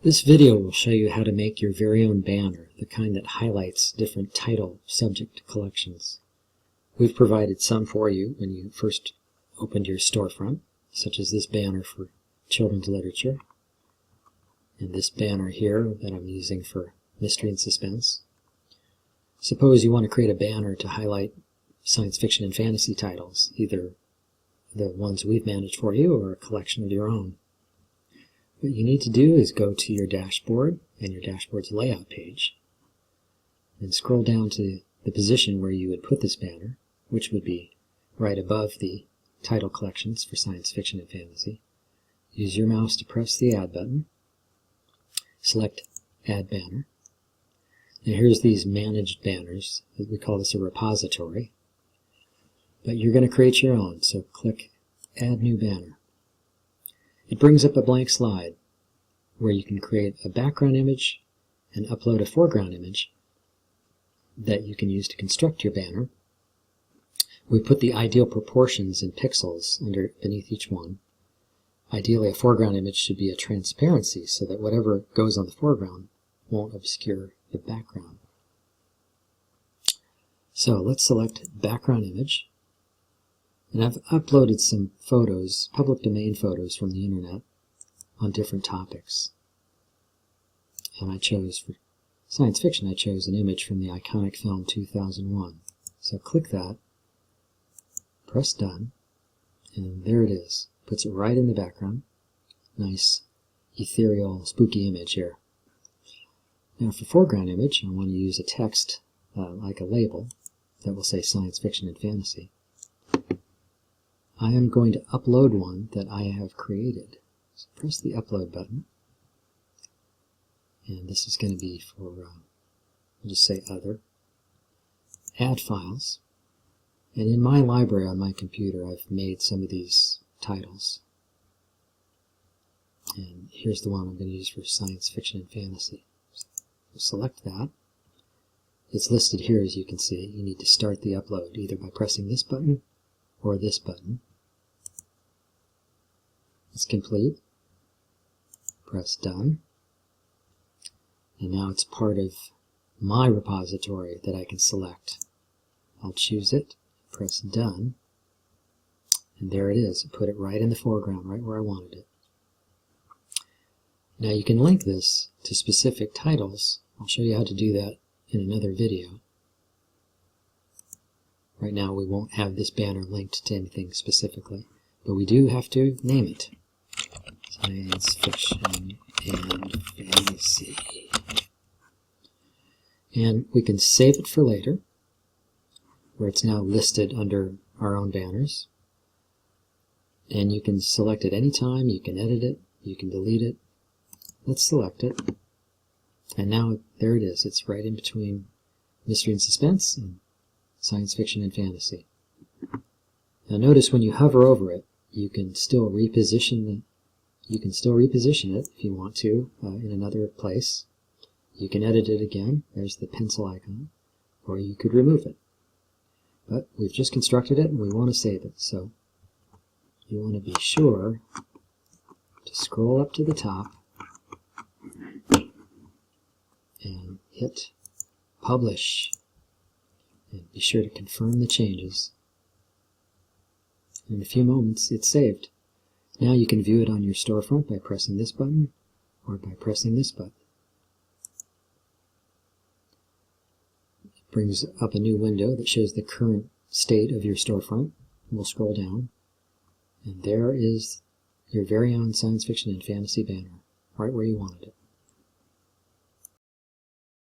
This video will show you how to make your very own banner, the kind that highlights different title subject collections. We've provided some for you when you first opened your storefront, such as this banner for children's literature, and this banner here that I'm using for mystery and suspense. Suppose you want to create a banner to highlight science fiction and fantasy titles, either the ones we've managed for you or a collection of your own. What you need to do is go to your dashboard and your dashboard's layout page and scroll down to the position where you would put this banner, which would be right above the title collections for science fiction and fantasy. Use your mouse to press the Add button. Select Add Banner. Now here's these managed banners. We call this a repository. But you're going to create your own, so click Add New Banner. It brings up a blank slide where you can create a background image and upload a foreground image that you can use to construct your banner. We put the ideal proportions in pixels beneath each one. Ideally, a foreground image should be a transparency so that whatever goes on the foreground won't obscure the background. So let's select background image. And I've uploaded some photos, public domain photos from the internet on different topics. And I chose, for science fiction, I chose an image from the iconic film 2001. So click that, press Done, and there it is. Puts it right in the background. Nice, ethereal, spooky image here. Now for foreground image, I want to use a text like a label that will say science fiction and fantasy. I am going to upload one that I have created. So press the Upload button. And this is going to be for, I'll just say Other. Add Files. And in my library on my computer, I've made some of these titles. And here's the one I'm going to use for science fiction and fantasy. So select that. It's listed here, as you can see. You need to start the upload either by pressing this button or this button. It's complete. Press Done. And now it's part of my repository that I can select. I'll choose it, press Done, and there it is. Put it right in the foreground, right where I wanted it. Now you can link this to specific titles. I'll show you how to do that in another video. Right now we won't have this banner linked to anything specifically, but we do have to name it. Science fiction and fantasy. And we can save it for later, where it's now listed under our own banners. And you can select it anytime, you can edit it, you can delete it. Let's select it. And now there it is. It's right in between mystery and suspense and science fiction and fantasy. Now notice when you hover over it, you can still reposition it if you want to in another place. You can edit it again. There's the pencil icon, or you could remove it. But we've just constructed it and we want to save it, so you want to be sure to scroll up to the top and hit Publish. And be sure to confirm the changes. In a few moments, it's saved. Now you can view it on your storefront by pressing this button or by pressing this button. It brings up a new window that shows the current state of your storefront. We'll scroll down, and there is your very own science fiction and fantasy banner, right where you wanted it.